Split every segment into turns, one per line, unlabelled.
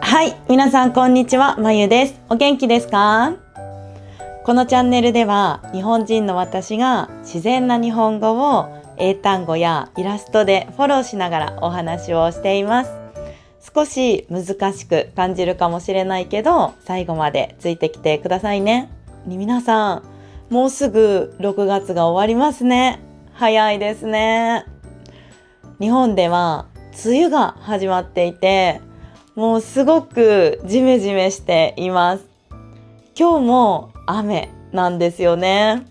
はい、皆さんこんにちは、まゆです。お元気ですか？このチャンネルでは日本人の私が自然な日本語を英単語やイラストでフォローしながらお話をしています。少し難しく感じるかもしれないけど、最後までついてきてくださいね。皆さん、もうすぐ6月が終わりますね。早いですね。日本では梅雨が始まっていて、もうすごくジメジメしています。今日も雨なんですよね。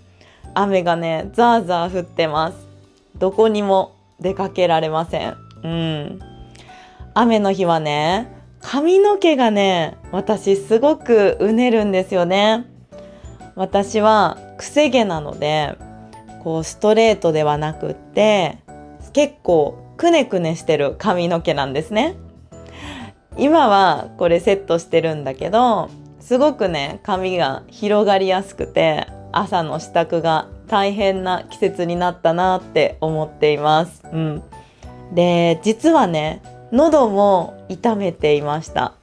雨がね、ザーザー降ってます。どこにも出かけられません。雨の日はね、髪の毛がね、私すごくうねるんですよね。私はくせ毛なので、ストレートではなくって、結構くねくねしてる髪の毛なんですね。今はこれセットしてるんだけど、すごくね、髪が広がりやすくて、朝の支度が大変な季節になったなって思っています。で、実はね、喉も痛めていました。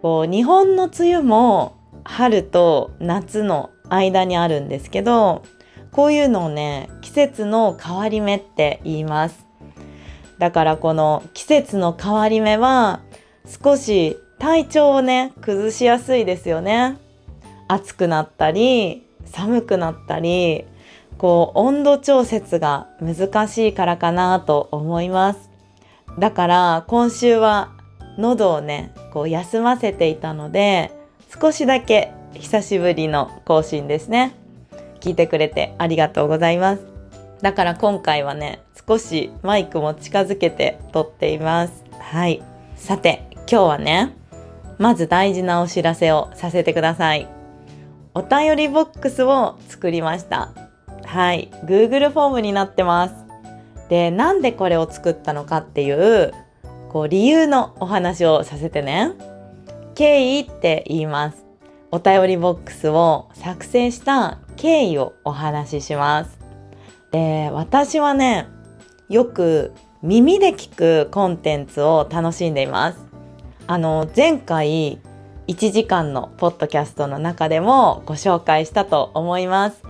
日本の梅雨も春と夏の間にあるんですけど、こういうのをね、季節の変わり目って言います。だからこの季節の変わり目は少し体調をね、崩しやすいですよね。暑くなったり寒くなったり、温度調節が難しいからかなと思います。だから今週は喉をね、休ませていたので、少しだけ久しぶりの更新ですね。聞いてくれてありがとうございます。だから今回はね、少しマイクも近づけて撮っています。はい。さて、今日はね、まず大事なお知らせをさせてください。お便りボックスを作りました。はい。Google フォームになってます。で、なんでこれを作ったのかっていう、理由のお話をさせてね。経緯って言います。お便りボックスを作成した経緯をお話しします。で、私はね、よく耳で聞くコンテンツを楽しんでいます。前回1時間のポッドキャストの中でもご紹介したと思います。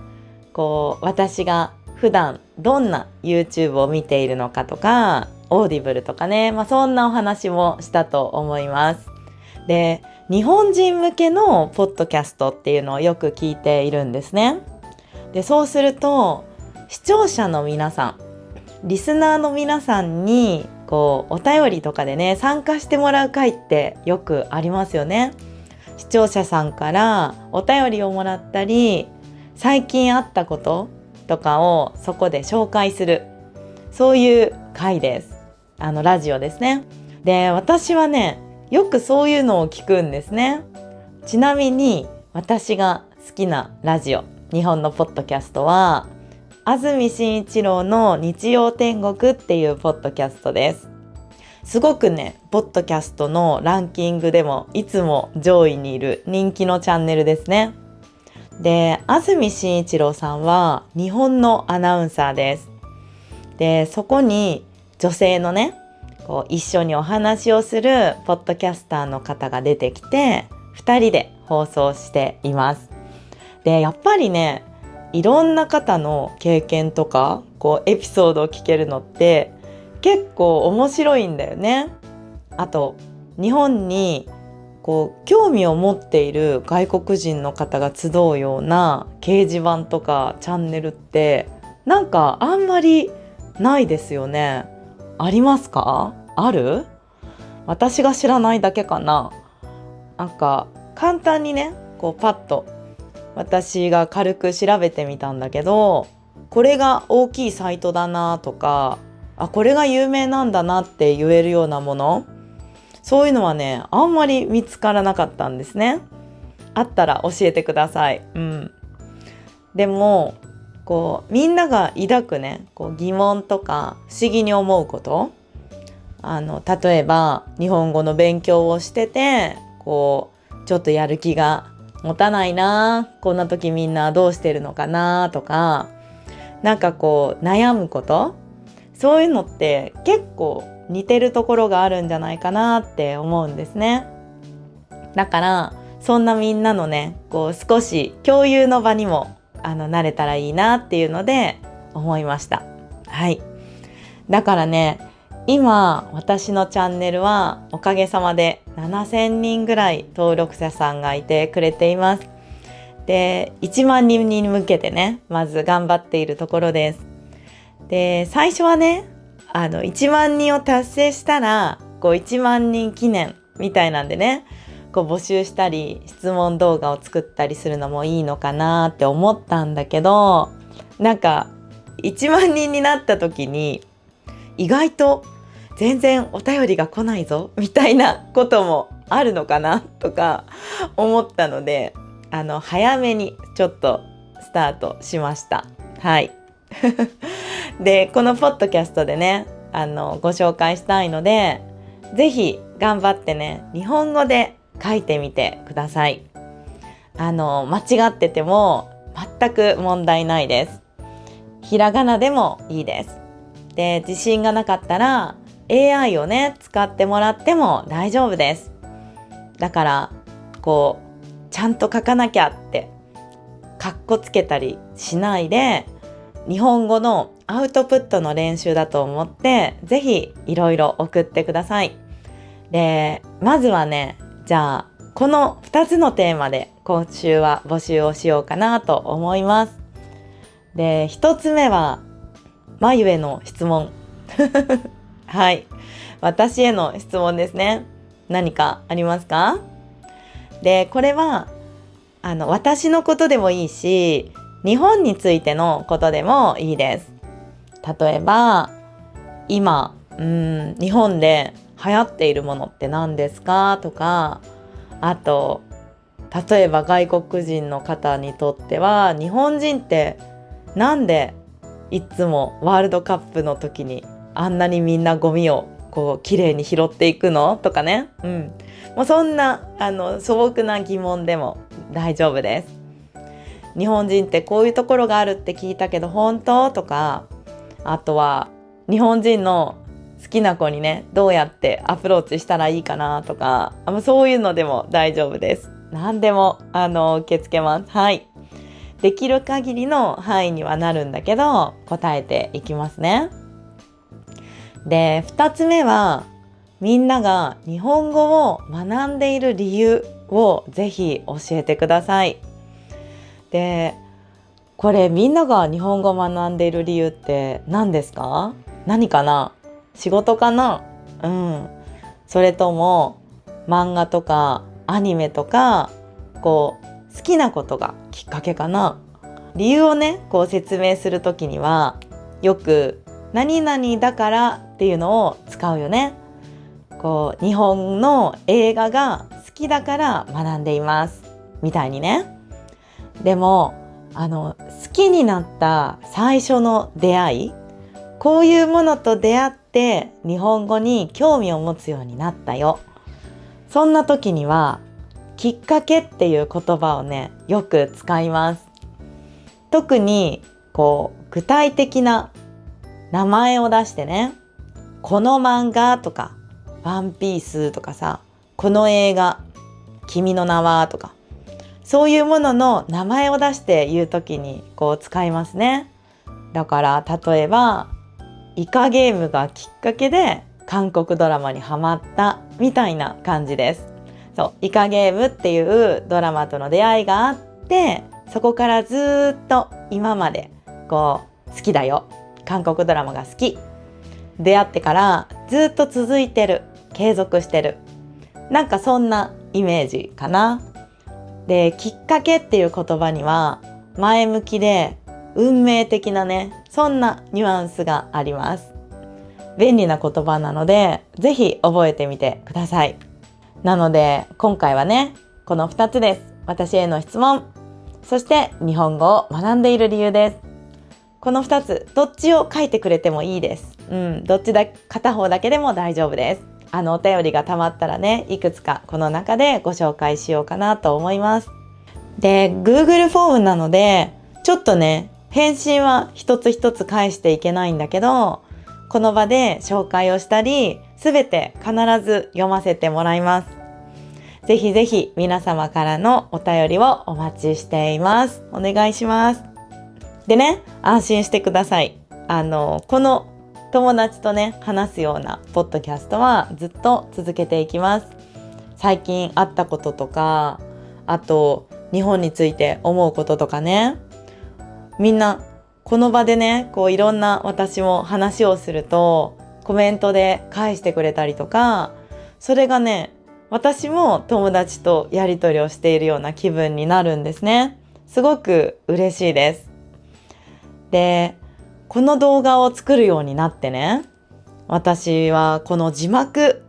私が普段どんな YouTube を見ているのかとか、オーディブルとかね、そんなお話もしたと思います。で、日本人向けのポッドキャストっていうのをよく聞いているんですね。で、そうすると視聴者の皆さん、リスナーの皆さんにお便りとかでね、参加してもらう回ってよくありますよね。視聴者さんからお便りをもらったり、最近あったこととかをそこで紹介する、そういう回です。ラジオですね。で、私はね、よくそういうのを聞くんですね。ちなみに私が好きなラジオ、日本のポッドキャストは安住紳一郎の日曜天国っていうポッドキャストです。すごくね、ポッドキャストのランキングでもいつも上位にいる人気のチャンネルですね。で、安住紳一郎さんは日本のアナウンサーです。で、そこに女性のね、一緒にお話をするポッドキャスターの方が出てきて、2人で放送しています。で、やっぱりね、いろんな方の経験とかエピソードを聞けるのって結構面白いんだよね。あと日本に興味を持っている外国人の方が集うような掲示板とかチャンネルってなんかあんまりないですよね。ありますか？ある？私が知らないだけかな。なんか簡単にね、パッと私が軽く調べてみたんだけど、これが大きいサイトだなとか、これが有名なんだなって言えるようなもの、そういうのはね、あんまり見つからなかったんですね。あったら教えてください。でもみんなが抱くね、疑問とか不思議に思うこと、例えば日本語の勉強をしててちょっとやる気が持たないな、こんな時みんなどうしてるのかなとか、なんか悩むこと、そういうのって結構似てるところがあるんじゃないかなって思うんですね。だからそんなみんなのねこう少し共有の場にもなれたらいいなっていうので思いました。はい。だからね今私のチャンネルはおかげさまで7000人ぐらい登録者さんがいてくれています。で1万人に向けてねまず頑張っているところです。で最初はね1万人を達成したらこう1万人記念みたいなんでねこう募集したり質問動画を作ったりするのもいいのかなって思ったんだけど、なんか1万人になった時に意外と全然お便りが来ないぞみたいなこともあるのかなとか思ったので早めにちょっとスタートしました。はいでこのポッドキャストでねご紹介したいのでぜひ頑張ってね日本語で書いてみてください。間違ってても全く問題ないです。ひらがなでもいいです。で自信がなかったら AI をね使ってもらっても大丈夫です。だからこうちゃんと書かなきゃってかっこつけたりしないで日本語のアウトプットの練習だと思ってぜひいろいろ送ってください。でまずはねじゃあこの2つのテーマで今週は募集をしようかなと思います。で1つ目はまゆへの質問はい、私への質問ですね。何かありますか？でこれは私のことでもいいし日本についてのことでもいいです。例えば今日本で流行っているものって何ですかとか、あと例えば外国人の方にとっては日本人ってなんでいつもワールドカップの時にあんなにみんなゴミをこう綺麗に拾っていくのとかね、もうそんな素朴な疑問でも大丈夫です。日本人ってこういうところがあるって聞いたけど本当？とか、あとは日本人の好きな子にねどうやってアプローチしたらいいかなとか、そういうのでも大丈夫です。何でも受け付けます。はい。できる限りの範囲にはなるんだけど答えていきますね。で2つ目はみんなが日本語を学んでいる理由をぜひ教えてください。でこれみんなが日本語を学んでいる理由って何ですか？何かな？仕事かな？それとも漫画とかアニメとかこう好きなことがきっかけかな？理由をねこう説明するときにはよく何々だからっていうのを使うよね。こう日本の映画が好きだから学んでいますみたいにね。でも好きになった最初の出会い、こういうものと出会って日本語に興味を持つようになったよ。そんな時にはきっかけっていう言葉をねよく使います。特にこう具体的な名前を出してね、この漫画とかワンピースとかさ、この映画君の名はとか、そういうものの名前を出して言うときにこう使いますね。だから例えばイカゲームがきっかけで韓国ドラマにハマったみたいな感じです。そう、イカゲームっていうドラマとの出会いがあって、そこからずっと今までこう好きだよ、韓国ドラマが好き、出会ってからずっと続いてる、継続してる、なんかそんなイメージかな。できっかけっていう言葉には前向きで運命的なね、そんなニュアンスがあります。便利な言葉なのでぜひ覚えてみてください。なので今回はねこの2つです。私への質問、そして日本語を学んでいる理由です。この2つどっちを書いてくれてもいいです。どっちだ片方だけでも大丈夫です。お便りがたまったらね、いくつかこの中でご紹介しようかなと思います。で Google フォームなのでちょっとね返信は一つ一つ返していけないんだけど、この場で紹介をしたりすべて必ず読ませてもらいます。ぜひぜひ皆様からのお便りをお待ちしています。お願いします。でね、安心してください。この友達とね、話すようなポッドキャストはずっと続けていきます。最近あったこととか、あと日本について思うこととかね、みんなこの場でね、いろんな私も話をするとコメントで返してくれたりとか、それがね、私も友達とやり取りをしているような気分になるんですね。すごく嬉しいです。で、この動画を作るようになってね、私はこの字幕、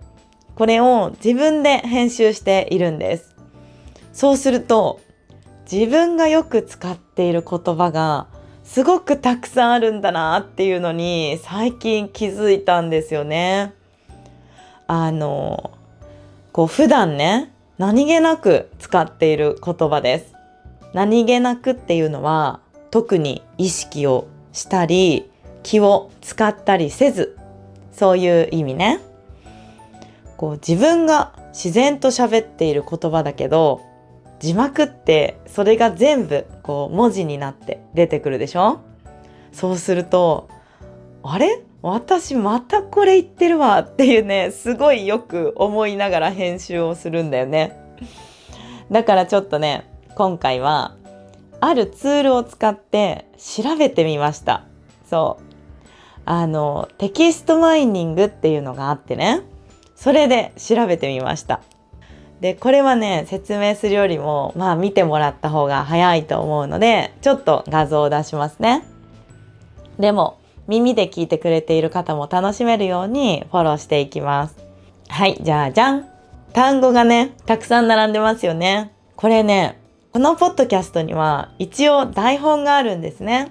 これを自分で編集しているんです。そうすると、自分がよく使っている言葉がすごくたくさんあるんだなっていうのに最近気づいたんですよね。普段ね、何気なく使っている言葉です。何気なくっていうのは、特に意識をしたり、気を使ったりせず、そういう意味ね。自分が自然と喋っている言葉だけど、字幕ってそれが全部文字になって出てくるでしょ？そうすると、あれ？私またこれ言ってるわっていうね、すごいよく思いながら編集をするんだよね。だからちょっとね、今回はあるツールを使って調べてみました。テキストマイニングっていうのがあってね、それで調べてみました。で、これはね、説明するよりも見てもらった方が早いと思うので、ちょっと画像を出しますね。でも耳で聞いてくれている方も楽しめるようにフォローしていきます。はい、じゃあじゃん。単語がね、たくさん並んでますよね。これね、このポッドキャストには一応台本があるんですね。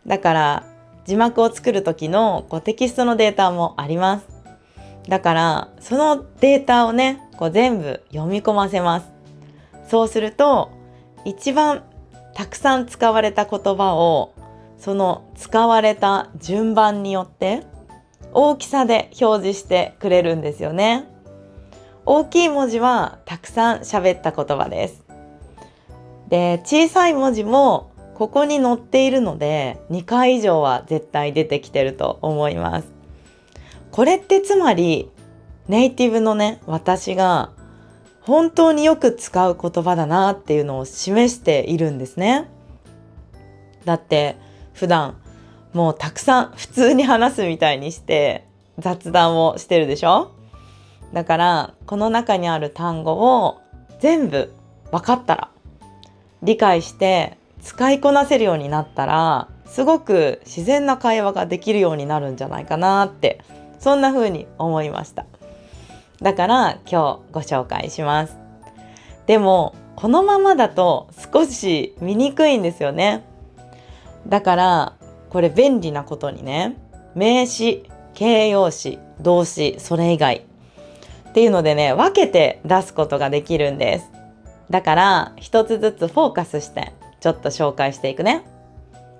だから字幕を作る時のテキストのデータもあります。だからそのデータをね、全部読み込ませます。そうすると一番たくさん使われた言葉をその使われた順番によって大きさで表示してくれるんですよね。大きい文字はたくさん喋った言葉です。で、小さい文字もここに載っているので2回以上は絶対出てきてると思います。これってつまりネイティブのね、私が本当によく使う言葉だなっていうのを示しているんですね。だって普段もうたくさん普通に話すみたいにして雑談をしてるでしょ？だからこの中にある単語を全部分かったら、理解して使いこなせるようになったら、すごく自然な会話ができるようになるんじゃないかなって、そんな風に思いました。だから今日ご紹介します。でもこのままだと少し見にくいんですよね。だからこれ便利なことにね、名詞、形容詞、動詞、それ以外っていうのでね、分けて出すことができるんです。だから一つずつフォーカスしてちょっと紹介していくね。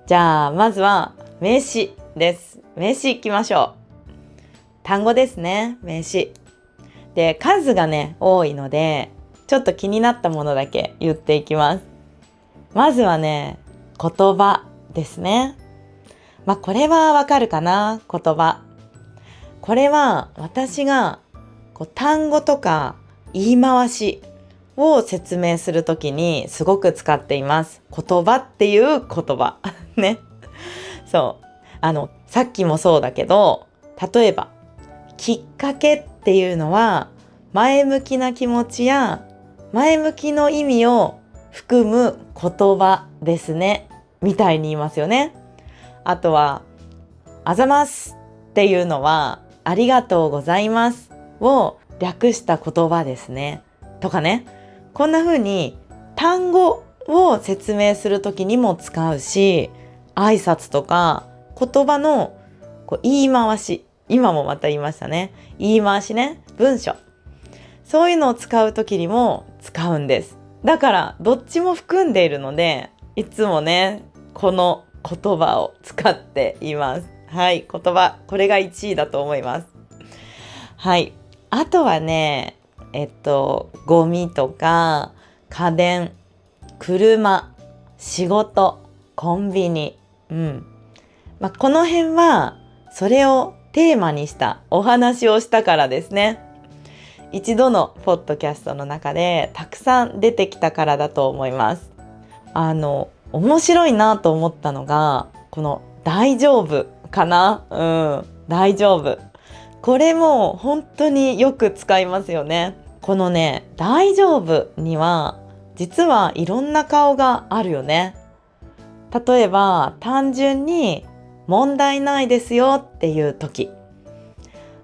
じゃあまずは名詞です。名詞いきましょう。単語ですね、名詞。で、数がね、多いのでちょっと気になったものだけ言っていきます。まずはね、言葉ですね。これはわかるかな？言葉。これは私が単語とか言い回しを説明するときにすごく使っています。言葉っていう言葉ね。そう。さっきもそうだけど、例えばきっかけっていうのは前向きな気持ちや前向きの意味を含む言葉ですね、みたいに言いますよね。あとはあざますっていうのはありがとうございますを略した言葉ですね、とかね。こんな風に単語を説明するときにも使うし、挨拶とか言葉の言い回し、今もまた言いましたね、言い回しね、文章、そういうのを使うときにも使うんです。だからどっちも含んでいるので、いつもね、この言葉を使っています。はい、言葉、これが1位だと思います。はい、あとはね、ゴミとか家電、車、仕事、コンビニ、この辺はそれをテーマにしたお話をしたからですね。一度のポッドキャストの中でたくさん出てきたからだと思います。面白いなと思ったのがこの大丈夫かな、大丈夫。これも本当によく使いますよね。このね、大丈夫には実はいろんな顔があるよね。例えば単純に問題ないですよっていう時、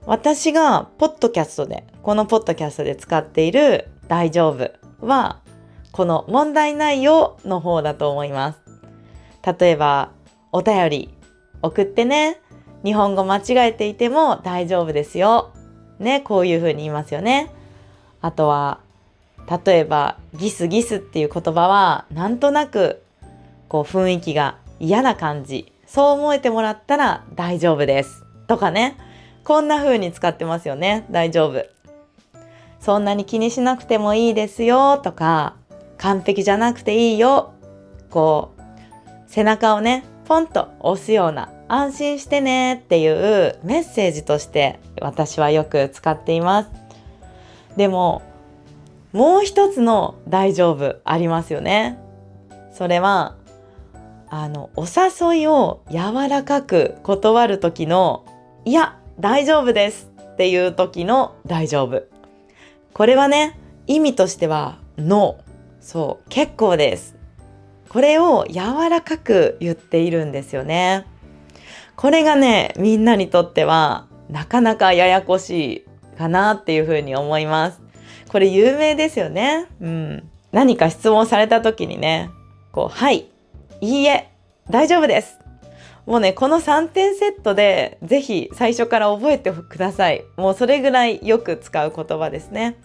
私がこのポッドキャストで使っている大丈夫はこの問題ないよの方だと思います。例えばお便り送ってね、日本語間違えていても大丈夫ですよね、こういう風に言いますよね。あとは例えばギスギスっていう言葉はなんとなく雰囲気が嫌な感じ、そう思えてもらったら大丈夫ですとかね、こんな風に使ってますよね。大丈夫、そんなに気にしなくてもいいですよとか、完璧じゃなくていいよ、背中をねポンと押すような、安心してねっていうメッセージとして私はよく使っています。でももう一つの大丈夫ありますよね。それはお誘いを柔らかく断る時の、いや大丈夫ですっていう時の大丈夫。これはね、意味としてはノー、そう結構です、これを柔らかく言っているんですよね。これがね、みんなにとってはなかなかややこしいかなっていうふうに思います。これ有名ですよね。何か質問された時にね、はい、いいえ、大丈夫です。もうね、この3点セットでぜひ最初から覚えてください。もうそれぐらいよく使う言葉ですね。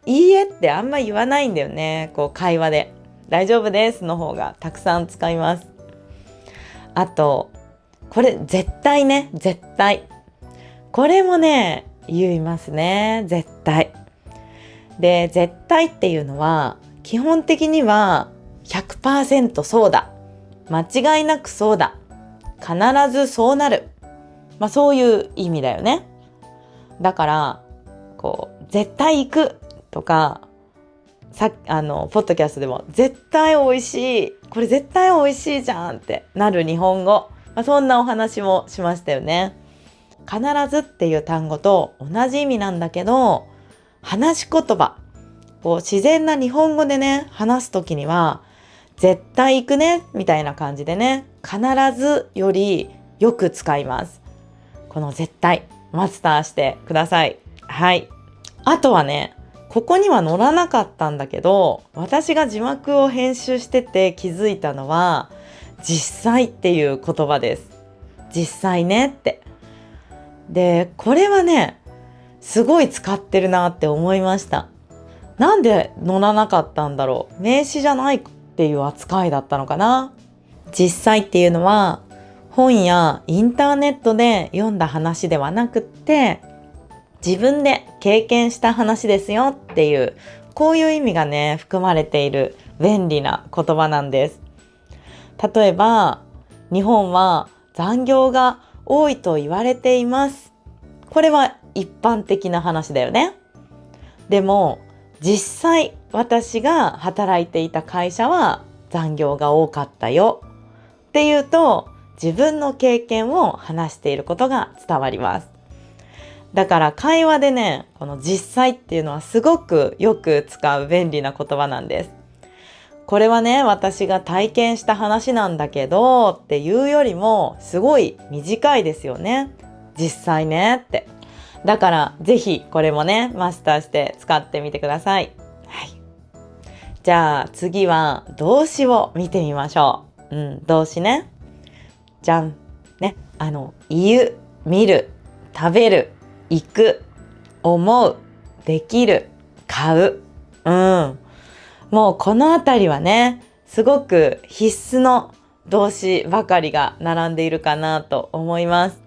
いいえってあんま言わないんだよね、会話で。大丈夫ですの方がたくさん使います。あとこれ絶対ね、絶対、これもね言いますね。絶対で、絶対っていうのは基本的には 100% そうだ、間違いなくそうだ、必ずそうなる、そういう意味だよね。だから絶対行くとか、ポッドキャストでも絶対美味しい、これ絶対美味しいじゃんってなる日本語、そんなお話もしましたよね。必ずっていう単語と同じ意味なんだけど、話し言葉、自然な日本語でね話すときには絶対行くねみたいな感じでね、必ずよりよく使います。この絶対マスターしてください。はい。あとはね、ここには載らなかったんだけど、私が字幕を編集してて気づいたのは実際っていう言葉です。実際ねって。で、これはねすごい使ってるなって思いました。なんで載らなかったんだろう。名詞じゃないっていう扱いだったのかな。実際っていうのは本やインターネットで読んだ話ではなくって、自分で経験した話ですよっていう、こういう意味がね含まれている便利な言葉なんです。例えば日本は残業が多いと言われています。これは一般的な話だよね。でも実際私が働いていた会社は残業が多かったよっていうと、自分の経験を話していることが伝わります。だから会話でね、この実際っていうのはすごくよく使う便利な言葉なんです。これはね、私が体験した話なんだけどっていうよりもすごい短いですよね。実際ねって。だからぜひこれもねマスターして使ってみてください。はい。じゃあ次は動詞を見てみましょう。動詞ね。じゃん。ね。言う、見る、食べる、行く、思う、できる、買う。もうこのあたりはね、すごく必須の動詞ばかりが並んでいるかなと思います。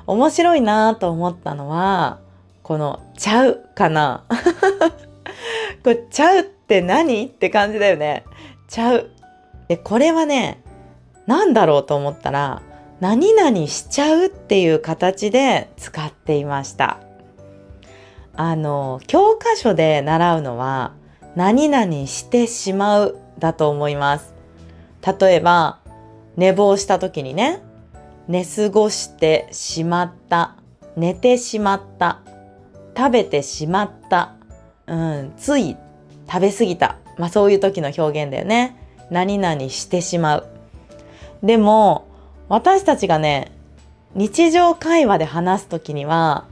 面白いなと思ったのは、このちゃうかなこれちゃうって何って感じだよね。ちゃう。で、これはね、なんだろうと思ったら、何々しちゃうっていう形で使っていました。教科書で習うのは、何々してしまうだと思います。例えば、寝坊した時にね、寝過ごしてしまった、寝てしまった、食べてしまった、つい食べ過ぎた。そういう時の表現だよね。何々してしまう。でも、私たちがね、日常会話で話す時には、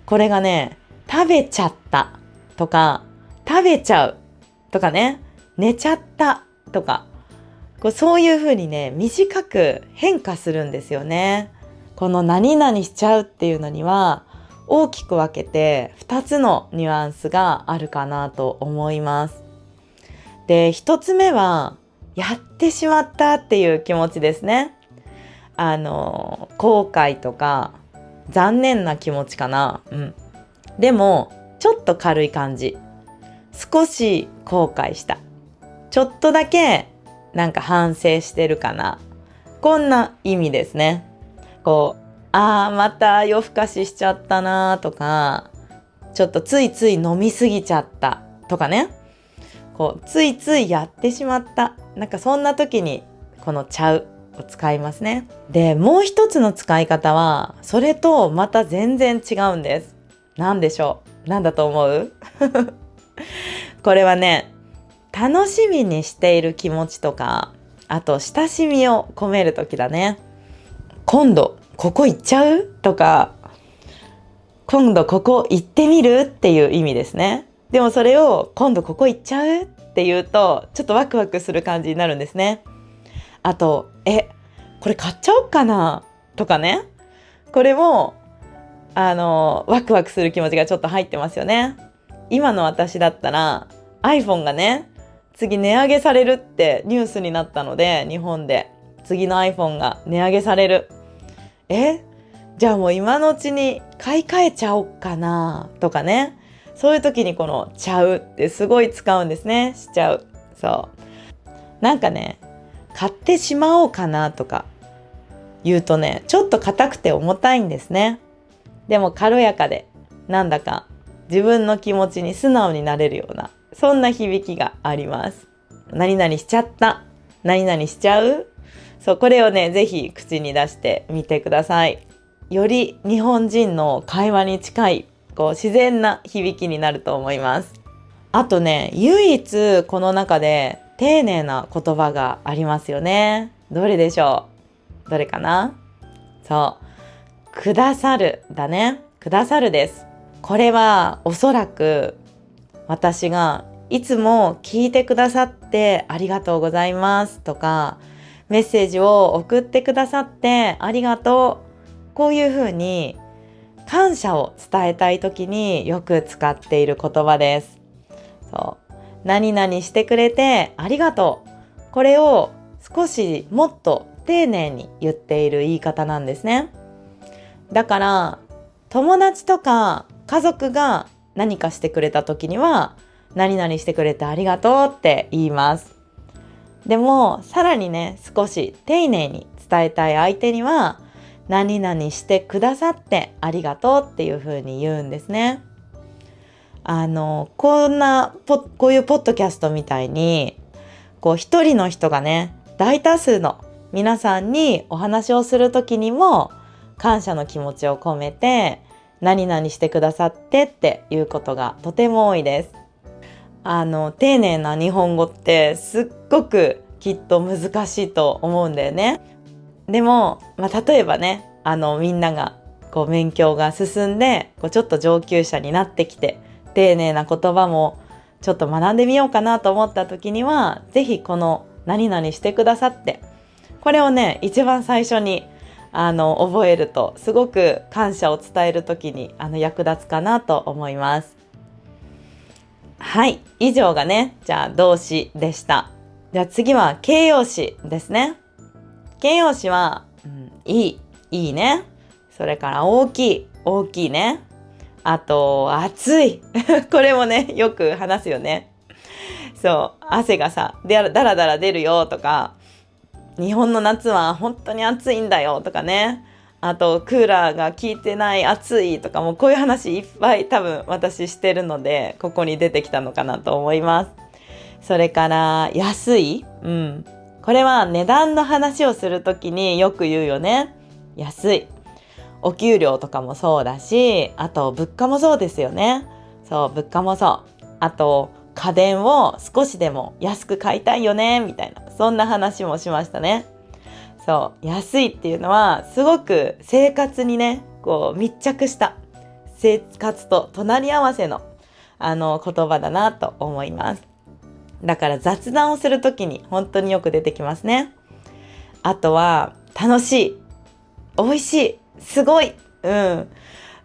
これがね、食べちゃったとか、食べちゃうとかね、寝ちゃったとか、そういう風にね、短く変化するんですよね。この何々しちゃうっていうのには、大きく分けて2つのニュアンスがあるかなと思います。で、1つ目は、やってしまったっていう気持ちですね。後悔とか、残念な気持ちかな。でも、ちょっと軽い感じ。少し後悔した。ちょっとだけなんか反省してるかな。こんな意味ですね。また夜更かししちゃったなとか、ちょっとついつい飲みすぎちゃったとかね。ついついやってしまった。なんかそんな時にこのちゃうを使いますね。で、もう一つの使い方は、それとまた全然違うんです。なんでしょう？なんだと思う？これはね、楽しみにしている気持ちとか、あと親しみを込めるときだね。今度ここ行っちゃう？とか、今度ここ行ってみる？っていう意味ですね。でもそれを今度ここ行っちゃう？って言うと、ちょっとワクワクする感じになるんですね。あと、これ買っちゃおうかな？とかね。これもワクワクする気持ちがちょっと入ってますよね。今の私だったら iPhone がね、次値上げされるってニュースになったので、日本で次の iPhone が値上げされる。じゃあもう今のうちに買い替えちゃおうかなとかね。そういう時にこのちゃうってすごい使うんですね。しちゃう。そう。なんかね、買ってしまおうかなとか言うとね、ちょっと硬くて重たいんですね。でも軽やかで、なんだか自分の気持ちに素直になれるような、そんな響きがあります。何々しちゃった。何々しちゃう？そう、これをね、ぜひ口に出してみてください。より日本人の会話に近い、自然な響きになると思います。あとね、唯一この中で丁寧な言葉がありますよね。どれでしょう？どれかな？そう。くださるだね。くださるです。これはおそらく私がいつも聞いてくださってありがとうございますとか、メッセージを送ってくださってありがとう。こういうふうに感謝を伝えたいときによく使っている言葉です。そう。何々してくれてありがとう。これを少しもっと丁寧に言っている言い方なんですね。だから友達とか家族が何かしてくれた時には何々してくれてありがとうって言います。でもさらにね、少し丁寧に伝えたい相手には何々してくださってありがとうっていう風に言うんですね。こういうポッドキャストみたいに一人の人がね、大多数の皆さんにお話をする時にも感謝の気持ちを込めて何々してくださってっていうことがとても多いです。丁寧な日本語ってすっごくきっと難しいと思うんだよね。でも、例えばね、みんなが勉強が進んでちょっと上級者になってきて丁寧な言葉もちょっと学んでみようかなと思った時には、ぜひこの何々してくださってこれをね、一番最初に覚えるとすごく感謝を伝える時に役立つかなと思います。はい、以上がね、じゃあ動詞でした。じゃあ次は形容詞ですね。形容詞は、いいね。それから大きいね。あと、暑い。これもね、よく話すよね。そう、汗がさ、だらだら出るよとか、日本の夏は本当に暑いんだよとかね。あと、クーラーが効いてない暑いとか、もうこういう話いっぱい多分私してるので、ここに出てきたのかなと思います。それから、安い。これは値段の話をするときによく言うよね。安い。お給料とかもそうだし、あと物価もそうですよね。そう、物価もそう。あと、家電を少しでも安く買いたいよね、みたいな。そんな話もしましたね。そう、安いっていうのはすごく生活にね、こう密着した生活と隣り合わせの言葉だなと思います。だから雑談をするときに本当によく出てきますね。あとは楽しい、美味しい、すごい、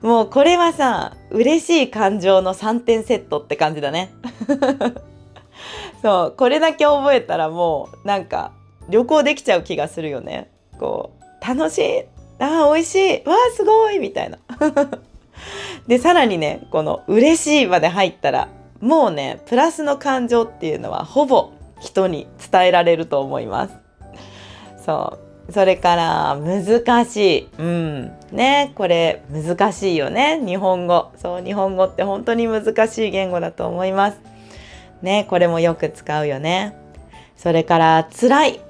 もうこれはさ、嬉しい感情の3点セットって感じだね。そう、これだけ覚えたらもうなんか旅行できちゃう気がするよね。こう、楽しい、美味しい、わーすごいみたいな。で、さらにね、この嬉しいまで入ったら、もうね、プラスの感情っていうのはほぼ人に伝えられると思います。そう。それから難しい。ね、これ難しいよね。日本語。そう、日本語って本当に難しい言語だと思います。ね、これもよく使うよね。それから辛い。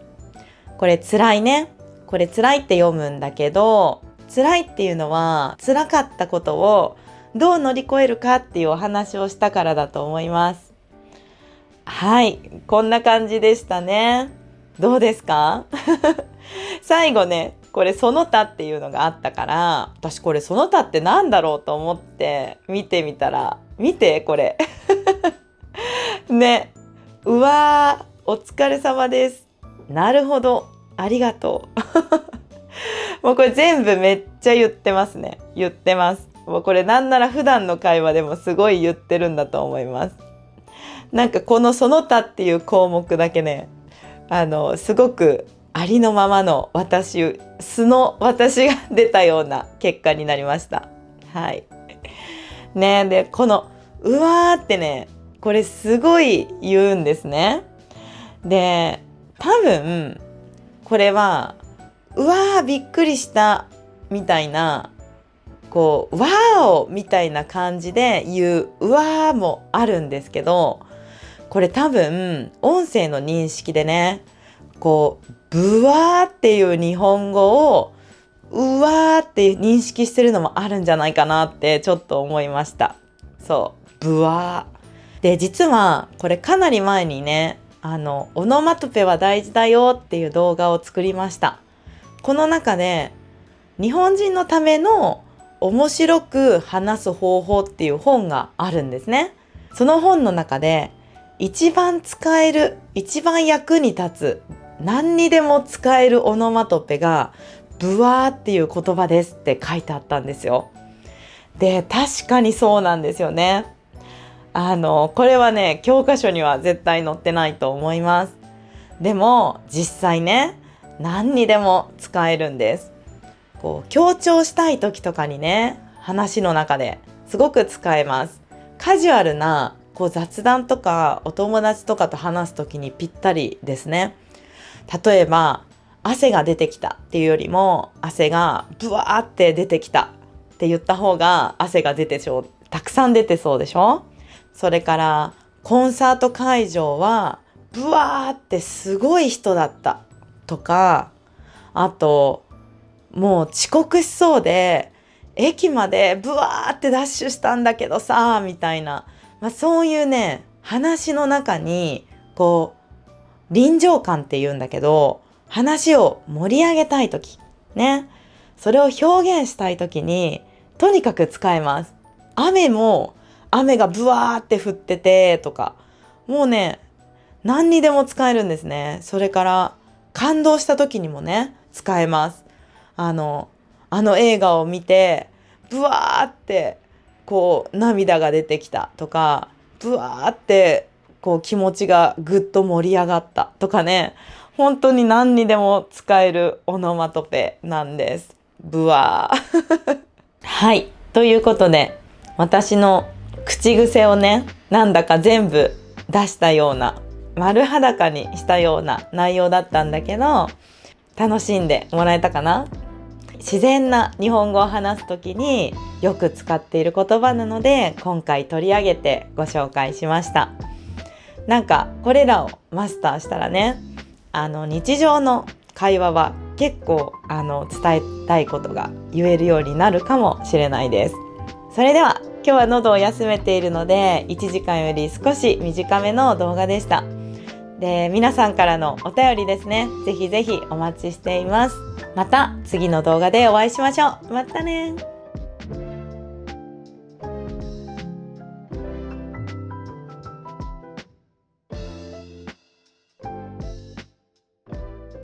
これ辛いね。これ辛いって読むんだけど、辛いっていうのは辛かったことをどう乗り越えるかっていうお話をしたからだと思います。はい、こんな感じでしたね。どうですか？最後ね、これその他っていうのがあったから、私これその他ってなんだろうと思って見てみたら、見てこれ。ね、うわー、お疲れ様です。なるほど、ありがとう。もうこれ全部めっちゃ言ってますね。言ってます。もうこれなんなら普段の会話でもすごい言ってるんだと思います。なんかこのその他っていう項目だけね、すごくありのままの私、素の私が出たような結果になりました。はい。ね、で、このうわーってね、これすごい言うんですね。で、多分これはうわーびっくりしたみたいな、こうわーおみたいな感じで言ううわーもあるんですけど、これ多分音声の認識でね、こうブワーっていう日本語をうわーって認識してるのもあるんじゃないかなってちょっと思いました。そう、ブワーで、実はこれかなり前にね、オノマトペは大事だよっていう動画を作りました。この中で日本人のための面白く話す方法っていう本があるんですね。その本の中で一番使える、一番役に立つ、何にでも使えるオノマトペがブワーっていう言葉ですって書いてあったんですよ。で、確かにそうなんですよね。これはね、教科書には絶対載ってないと思います。でも実際ね、何にでも使えるんです。こう強調したい時とかにね、話の中ですごく使えます。カジュアルなこう雑談とかお友達とかと話す時にぴったりですね。例えば汗が出てきたっていうよりも、汗がブワーって出てきたって言った方が汗が出てたくさん出てそうでしょ。それからコンサート会場はブワーってすごい人だったとか、あともう遅刻しそうで駅までブワーってダッシュしたんだけどさみたいな、そういうね、話の中にこう臨場感って言うんだけど、話を盛り上げたいときね、それを表現したいときにとにかく使えます。雨がブワーって降っててとか、もうね、何にでも使えるんですね。それから感動した時にもね、使えます。あの映画を見てブワーってこう涙が出てきたとか、ブワーってこう気持ちがぐっと盛り上がったとかね、本当に何にでも使えるオノマトペなんです。ブワー。はい、ということで私の口癖をね、なんだか全部出したような、丸裸にしたような内容だったんだけど、楽しんでもらえたかな？自然な日本語を話すときによく使っている言葉なので、今回取り上げてご紹介しました。なんかこれらをマスターしたらね、日常の会話は結構伝えたいことが言えるようになるかもしれないです。それでは今日は喉を休めているので1時間より少し短めの動画でした。で、皆さんからのお便りですね、ぜひぜひお待ちしています。また次の動画でお会いしましょう。またね。